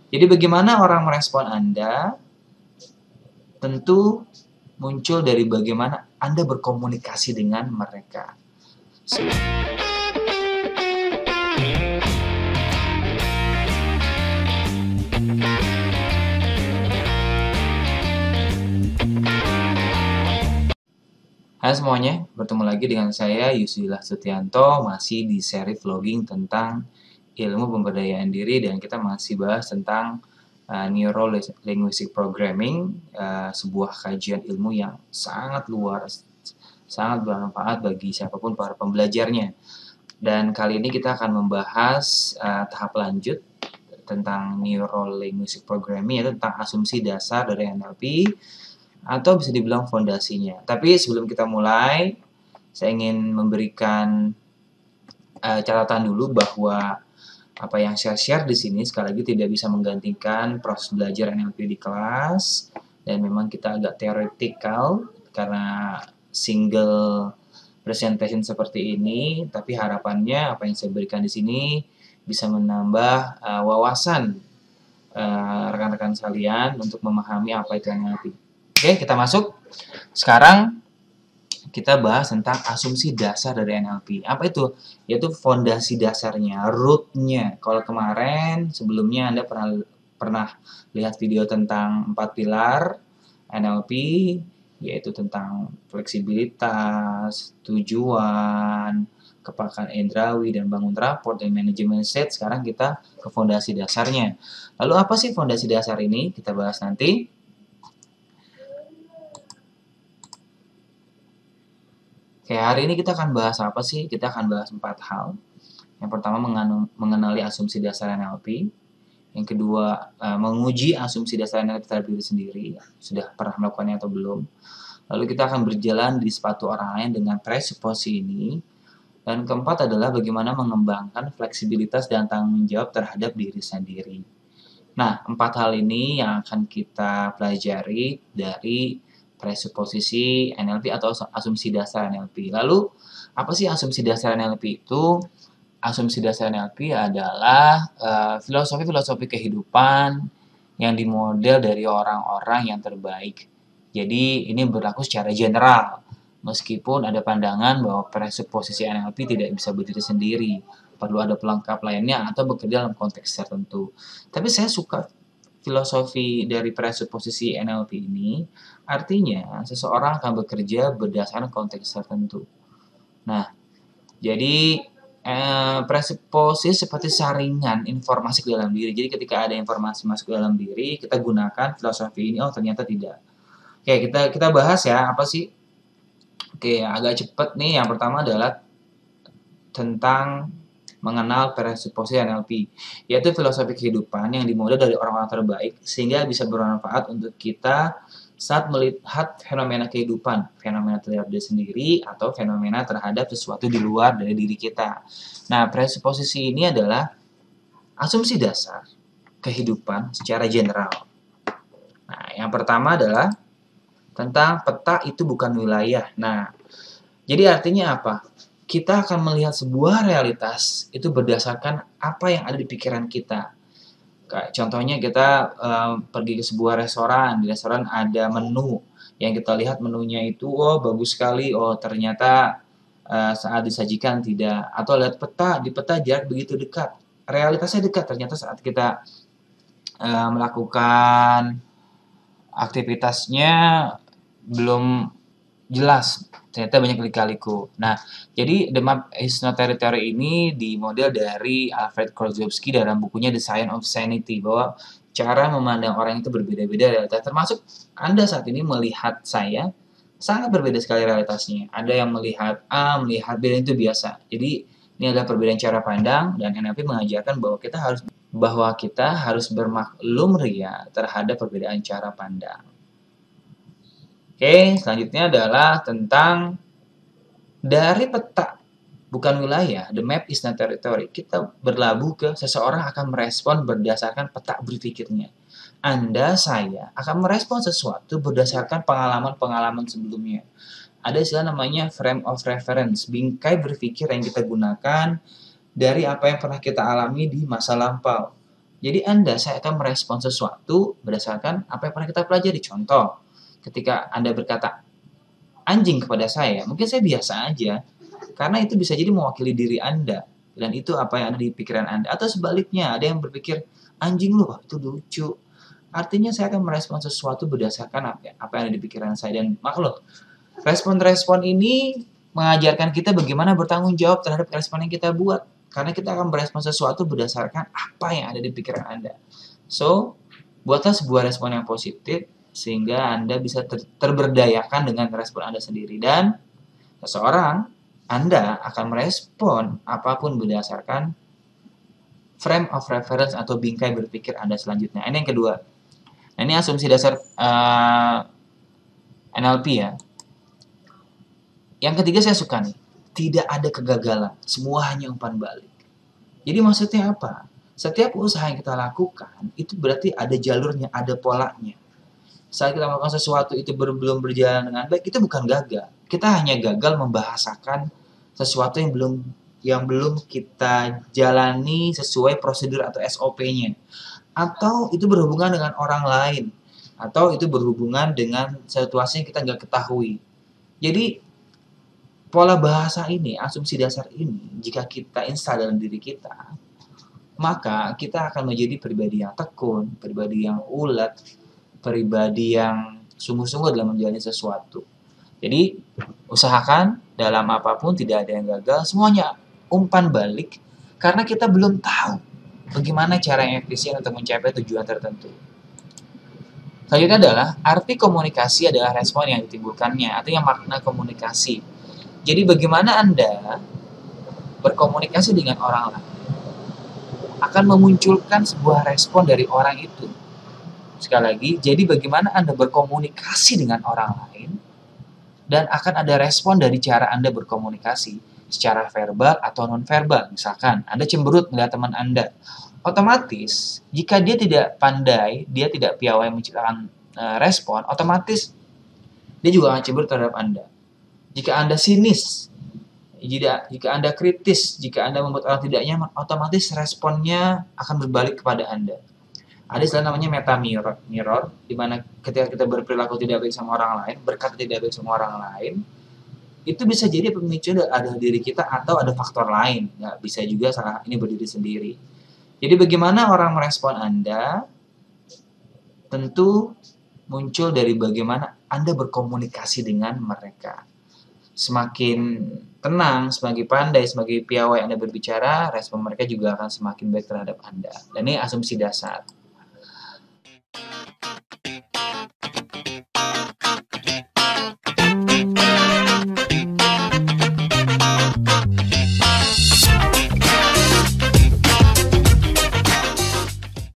Jadi bagaimana orang merespon Anda tentu muncul dari bagaimana Anda berkomunikasi dengan mereka. Halo semuanya, bertemu lagi dengan saya Yusdillah Setianto, masih di seri vlogging tentang ilmu pemberdayaan diri, dan kita masih bahas tentang Neuro Linguistic Programming, sebuah kajian ilmu yang sangat luas, sangat bermanfaat bagi siapapun para pembelajarnya. Dan kali ini kita akan membahas tahap lanjut tentang Neuro Linguistic Programming, yaitu tentang asumsi dasar dari NLP, atau bisa dibilang fondasinya. Tapi sebelum kita mulai, saya ingin memberikan catatan dulu bahwa apa yang saya share di sini sekali lagi tidak bisa menggantikan proses belajar NLP di kelas, dan memang kita agak teoretikal karena single presentation seperti ini, tapi harapannya apa yang saya berikan di sini bisa menambah wawasan rekan-rekan sekalian untuk memahami apa itu NLP. Oke, kita masuk. Sekarang kita bahas tentang asumsi dasar dari NLP. Apa itu? Yaitu fondasi dasarnya, root-nya. Kalau kemarin sebelumnya Anda pernah lihat video tentang 4 pilar NLP, yaitu tentang fleksibilitas, tujuan, kepekaan indrawi, dan bangun raport, dan manajemen set. Sekarang kita ke fondasi dasarnya. Lalu apa sih fondasi dasar ini? Kita bahas nanti. Oke, hari ini kita akan bahas apa sih? Kita akan bahas 4 hal. Yang pertama, mengenali asumsi dasar NLP. Yang kedua, menguji asumsi dasar NLP terhadap diri sendiri. Sudah pernah melakukannya atau belum? Lalu kita akan berjalan di sepatu orang lain dengan presuposisi ini. Dan keempat adalah bagaimana mengembangkan fleksibilitas dan tanggung jawab terhadap diri sendiri. Nah, 4 hal ini yang akan kita pelajari dari presuposisi NLP atau asumsi dasar NLP. Lalu, apa sih asumsi dasar NLP itu? Asumsi dasar NLP adalah filosofi-filosofi kehidupan yang dimodel dari orang-orang yang terbaik. Jadi, ini berlaku secara general. Meskipun ada pandangan bahwa presuposisi NLP tidak bisa berdiri sendiri, perlu ada pelengkap lainnya atau bekerja dalam konteks tertentu. Tapi saya suka filosofi dari presuposisi NLP ini, artinya seseorang akan bekerja berdasarkan konteks tertentu. Nah, jadi presuposisi seperti saringan informasi ke dalam diri. Jadi ketika ada informasi masuk ke dalam diri, kita gunakan filosofi ini. Oh, ternyata tidak. Oke, kita bahas ya, apa sih? Oke, agak cepat nih. Yang pertama adalah tentang mengenal presuposisi NLP, yaitu filosofi kehidupan yang dimodel dari orang-orang terbaik sehingga bisa bermanfaat untuk kita saat melihat fenomena kehidupan, fenomena terhadap diri sendiri atau fenomena terhadap sesuatu di luar dari diri kita. Nah, presuposisi ini adalah asumsi dasar kehidupan secara general. Nah, yang pertama adalah tentang peta itu bukan wilayah. Nah, jadi artinya apa? Kita akan melihat sebuah realitas itu berdasarkan apa yang ada di pikiran kita. Kayak contohnya kita pergi ke sebuah restoran, di restoran ada menu, yang kita lihat menunya itu, oh bagus sekali, oh ternyata saat disajikan tidak. Atau lihat peta, di peta jarak begitu dekat, realitasnya dekat, ternyata saat kita melakukan aktivitasnya belum jelas, ternyata banyak lika-liku. Nah, jadi The Map is Not Territory ini dimodel dari Alfred Korzybski dalam bukunya The Science of Sanity, bahwa cara memandang orang itu berbeda-beda realitas, termasuk Anda saat ini melihat saya sangat berbeda sekali realitasnya. Ada yang melihat A, melihat B, dan itu biasa. Jadi ini adalah perbedaan cara pandang, dan NLP mengajarkan bahwa kita harus bermaklum ria terhadap perbedaan cara pandang. Oke, selanjutnya adalah tentang dari peta bukan wilayah, the map is not territory. Kita berlabuh ke seseorang akan merespon berdasarkan peta berpikirnya. Anda, saya akan merespon sesuatu berdasarkan pengalaman-pengalaman sebelumnya. Ada istilah namanya frame of reference, bingkai berpikir yang kita gunakan dari apa yang pernah kita alami di masa lampau. Jadi saya akan merespon sesuatu berdasarkan apa yang pernah kita pelajari. Contoh, ketika Anda berkata anjing kepada saya, mungkin saya biasa aja, karena itu bisa jadi mewakili diri Anda, dan itu apa yang ada di pikiran Anda. Atau sebaliknya, ada yang berpikir, anjing lu, wah, itu lucu. Artinya saya akan merespon sesuatu berdasarkan apa yang ada di pikiran saya. Dan makhluk, respon-respon ini mengajarkan kita bagaimana bertanggung jawab terhadap respon yang kita buat. Karena kita akan merespon sesuatu berdasarkan apa yang ada di pikiran Anda. So, buatlah sebuah respon yang positif, sehingga Anda bisa terberdayakan dengan respon Anda sendiri. Dan seseorang, Anda akan merespon apapun berdasarkan frame of reference atau bingkai berpikir Anda selanjutnya. Ini yang kedua. Nah, ini asumsi dasar NLP ya. Yang ketiga saya suka nih. Tidak ada kegagalan. Semua hanya umpan balik. Jadi maksudnya apa? Setiap usaha yang kita lakukan, itu berarti ada jalurnya, ada polanya. Saat kita melakukan sesuatu itu belum berjalan dengan baik, itu bukan gagal. Kita hanya gagal membahasakan sesuatu yang belum kita jalani sesuai prosedur atau SOP-nya. Atau itu berhubungan dengan orang lain. Atau itu berhubungan dengan situasi yang kita nggak ketahui. Jadi, pola bahasa ini, asumsi dasar ini, jika kita install dalam diri kita, maka kita akan menjadi pribadi yang tekun, pribadi yang ulet, pribadi yang sungguh-sungguh dalam menjalani sesuatu. Jadi, usahakan dalam apapun tidak ada yang gagal, semuanya umpan balik, karena kita belum tahu bagaimana cara yang efisien untuk mencapai tujuan tertentu. Selanjutnya adalah, arti komunikasi adalah respon yang ditimbulkannya, artinya makna komunikasi. Jadi bagaimana Anda berkomunikasi dengan orang lain akan memunculkan sebuah respon dari orang itu. Sekali lagi, jadi bagaimana Anda berkomunikasi dengan orang lain dan akan ada respon dari cara Anda berkomunikasi secara verbal atau non-verbal. Misalkan, Anda cemberut melihat teman Anda. Otomatis, jika dia tidak pandai, dia tidak piawai menciptakan respon, otomatis dia juga akan cemberut terhadap Anda. Jika Anda sinis, jika Anda kritis, jika Anda membuat orang tidak nyaman, otomatis responnya akan berbalik kepada Anda. Ada istilah namanya meta mirror, di mana ketika kita berperilaku tidak baik sama orang lain, berkata tidak baik sama orang lain, itu bisa jadi pemicu ada diri kita atau ada faktor lain. Ya, bisa juga salah ini berdiri sendiri. Jadi bagaimana orang merespon Anda, tentu muncul dari bagaimana Anda berkomunikasi dengan mereka. Semakin tenang, semakin pandai, semakin piawai Anda berbicara, respon mereka juga akan semakin baik terhadap Anda. Dan ini asumsi dasar.